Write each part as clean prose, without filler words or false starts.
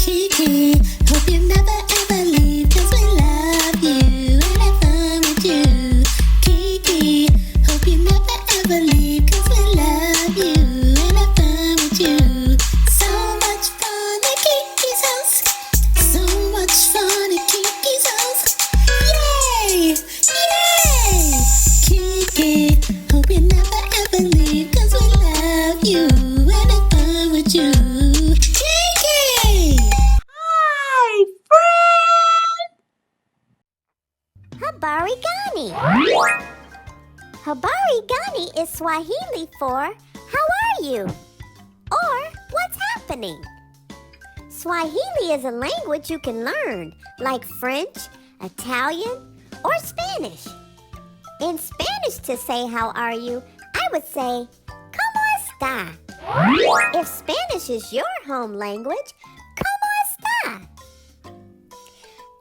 Kiki, hope you never ever leave, 'cause we love you and have fun with you. Kiki, hope you never ever leave, 'cause we love you and have fun with you. So much fun at Kiki's house. So much fun at Kiki's house. Yay! Yay! Kiki, hope you never ever leave, 'cause we love you and have fun with you. Kiki! Hi, friend! Habari gani. Habari gani is Swahili for how are you? Or what's happening? Swahili is a language you can learn, like French, Italian, or Spanish. In Spanish, to say how are you, I would say, ¿Cómo está? If Spanish is your home language, ¿Cómo está?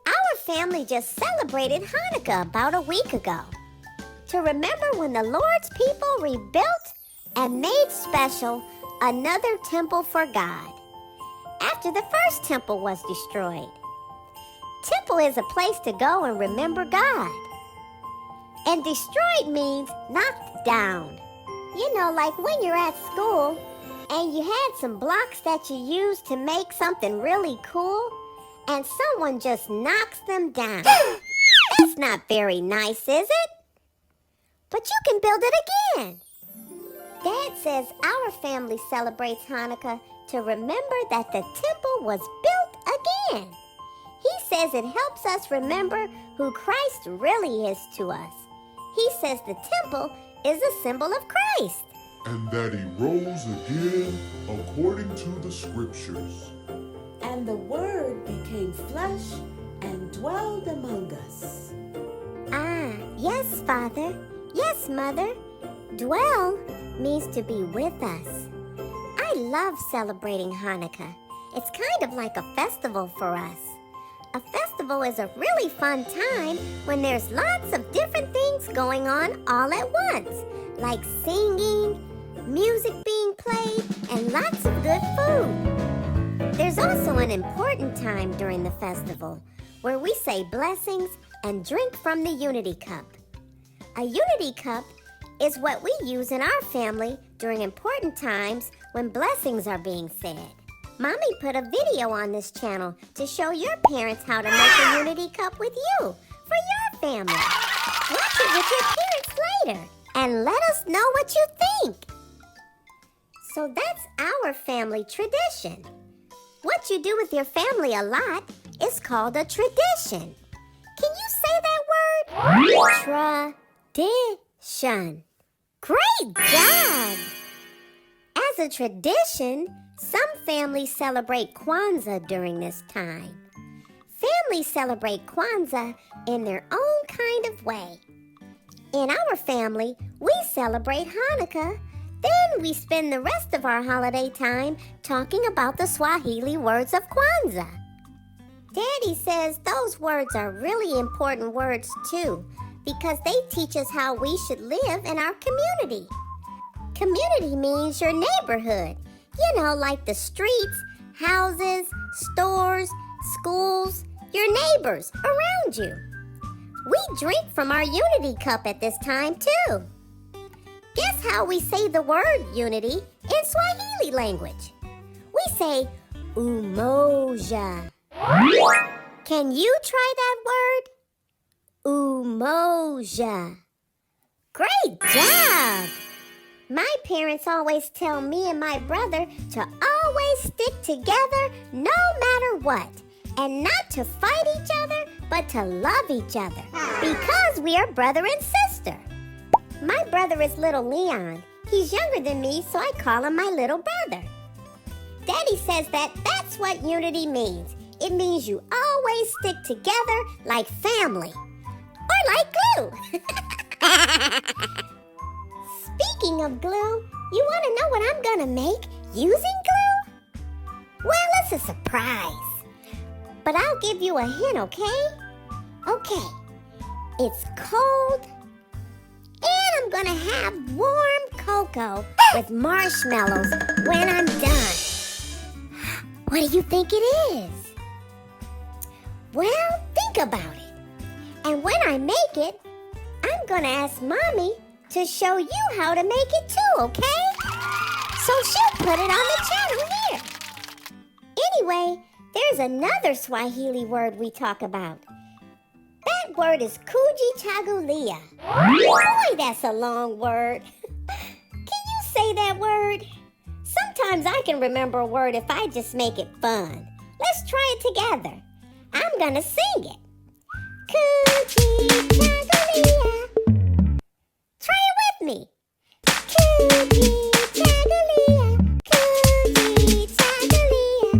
Our family just celebrated Hanukkah about a week ago to remember when the Lord's people rebuilt and made special another temple for God after the first temple was destroyed. Temple is a place to go and remember God. And destroyed means knocked down. You know, like when you're at school and you had some blocks that you used to make something really cool, and someone just knocks them down. That's not very nice, is it? But you can build it again. Dad says our family celebrates Hanukkah to remember that the temple was built again. He says it helps us remember who Christ really is to us. He says the temple is a symbol of Christ. And that he rose again according to the scriptures. And the Word became flesh and dwelled among us. Ah, yes, Father. Yes, Mother. Dwell means to be with us. I love celebrating Hanukkah. It's kind of like a festival for us. A festival is a really fun time when there's lots of different things going on all at once, like singing, music being played, and lots of good food. There's also an important time during the festival where we say blessings and drink from the Unity Cup. A Unity Cup is what we use in our family during important times when blessings are being said. Mommy put a video on this channel to show your parents how to make a Unity Cup with you for your family. Watch it with your parents later and let us know what you think. So that's our family tradition. What you do with your family a lot is called a tradition. Can you say that word? Tradition. Great job! As a tradition, some families celebrate Kwanzaa during this time. Families celebrate Kwanzaa in their own kind of way. In our family, we celebrate Hanukkah. Then we spend the rest of our holiday time talking about the Swahili words of Kwanzaa. Daddy says those words are really important words too, because they teach us how we should live in our community. Community means your neighborhood. You know, like the streets, houses, stores, schools, your neighbors around you. We drink from our Unity Cup at this time too. Guess how we say the word unity in Swahili language? We say Umoja. Can you try that word? Umoja. Great job! My parents always tell me and my brother to always stick together no matter what, and not to fight each other, but to love each other, because we are brother and sister. My brother is little Leon. He's younger than me, so I call him my little brother. Daddy says that's what unity means. It means you always stick together like family, or like glue. Speaking of glue, you want to know what I'm going to make using glue? Well, it's a surprise. But I'll give you a hint, okay? Okay. It's cold, and I'm going to have warm cocoa with marshmallows when I'm done. What do you think it is? Well, think about it. And when I make it, I'm gonna ask Mommy to show you how to make it too, okay? So she'll put it on the channel here. Anyway, there's another Swahili word we talk about. That word is Kujichagulia. Boy, that's a long word. Can you say that word? Sometimes I can remember a word if I just make it fun. Let's try it together. I'm gonna sing it. Kujichagulia. Try it with me. Kujichagulia. Kujichagulia.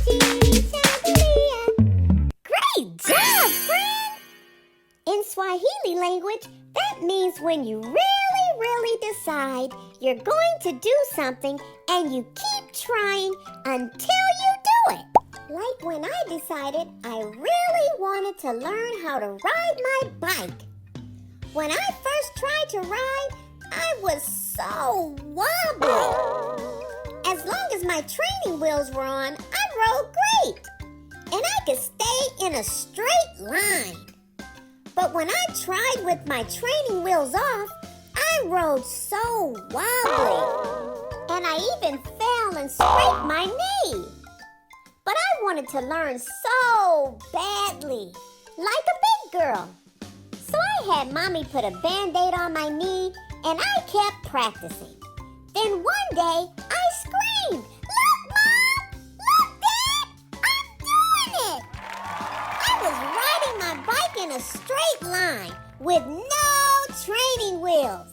Kujichagulia. Great job, friend! In Swahili language, that means when you really decide you're going to do something and you keep trying until you do it. Like when I decided I really wanted to learn how to ride my bike. When I first tried to ride, I was so wobbly. As long as my training wheels were on, I rode great. And I could stay in a straight line. But when I tried with my training wheels off, I rode so wobbly. And I even fell and scraped my knee. But I wanted to learn so badly, like a big girl. So I had Mommy put a Band-Aid on my knee and I kept practicing. Then one day I screamed, "Look, Mom! Look, Dad! I'm doing it!" I was riding my bike in a straight line with no training wheels.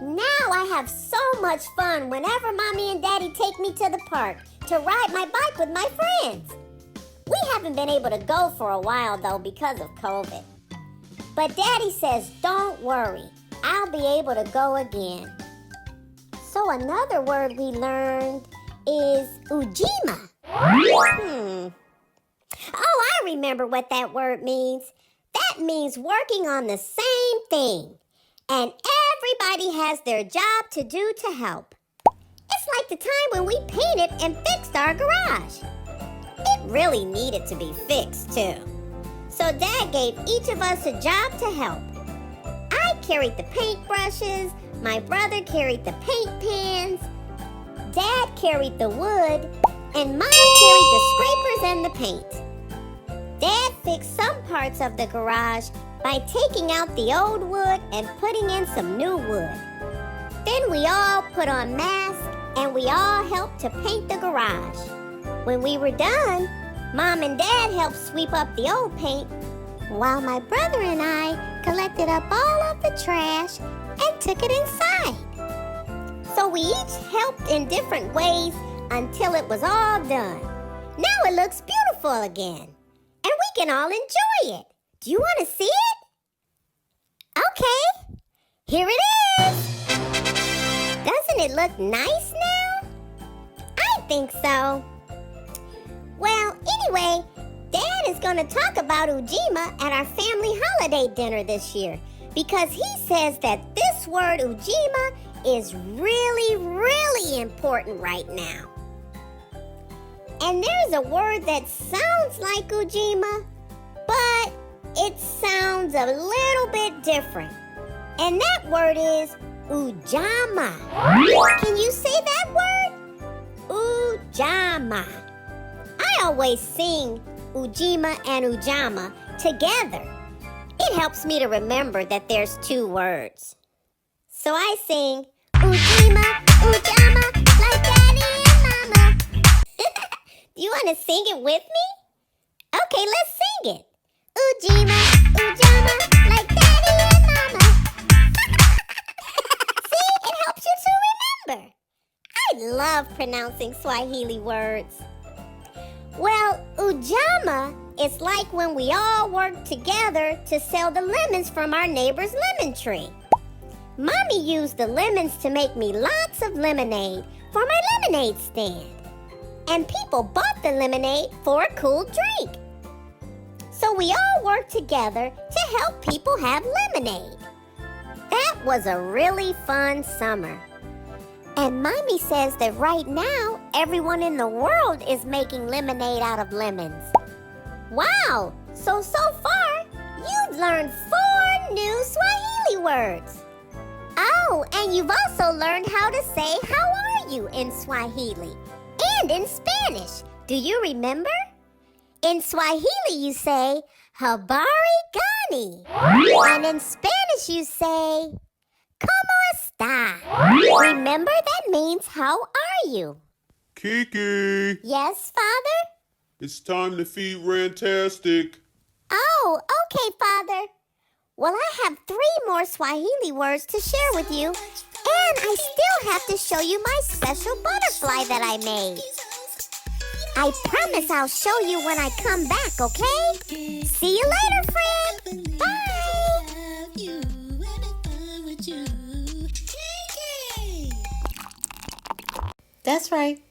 Now I have so much fun whenever Mommy and Daddy take me to the park to ride my bike with my friends. We haven't been able to go for a while though because of COVID. But Daddy says, don't worry, I'll be able to go again. So another word we learned is Ujima. Oh, I remember what that word means. That means working on the same thing. And everybody has their job to do to help. It's like the time when we painted and fixed our garage. It really needed to be fixed too. So Dad gave each of us a job to help. I carried the paintbrushes, my brother carried the paint pans, Dad carried the wood, and Mom carried the scrapers and the paint. Dad fixed some parts of the garage by taking out the old wood and putting in some new wood. Then we all put on masks and we all helped to paint the garage. When we were done, Mom and Dad helped sweep up the old paint, while my brother and I collected up all of the trash and took it inside. So we each helped in different ways until it was all done. Now it looks beautiful again, and we can all enjoy it. Do you want to see it? Okay, here it is. Doesn't it look nice now? I think so. Well, anyway, Dad is going to talk about Ujima at our family holiday dinner this year because he says that this word Ujima is really important right now. And there's a word that sounds like Ujima, but it sounds a little bit different. And that word is Ujamaa. Can you say that word? Ujamaa. I always sing Ujima and Ujamaa together. It helps me to remember that there's two words. So I sing Ujima, Ujamaa, like Daddy and Mama. Do you want to sing it with me? Okay, let's sing it. Ujima, Ujamaa, like Daddy and Mama. See, it helps you to remember. I love pronouncing Swahili words. Well, Ujamaa is like when we all work together to sell the lemons from our neighbor's lemon tree. Mommy used the lemons to make me lots of lemonade for my lemonade stand. And people bought the lemonade for a cool drink. So we all worked together to help people have lemonade. That was a really fun summer. And Mommy says that right now, everyone in the world is making lemonade out of lemons. Wow! So far, you've learned 4 new Swahili words. Oh, and you've also learned how to say "How are you" in Swahili and in Spanish. Do you remember? In Swahili, you say "Habari gani," and in Spanish, you say "Cómo está?" Remember, that means "How are you?" Kiki, Yes, Father? it's time to feed Rantastic. Oh, okay, Father. Well, I have 3 more Swahili words to share with you, and I still have to show you my special butterfly that I made. I promise I'll show you when I come back, okay? See you later, friend. Bye. That's right.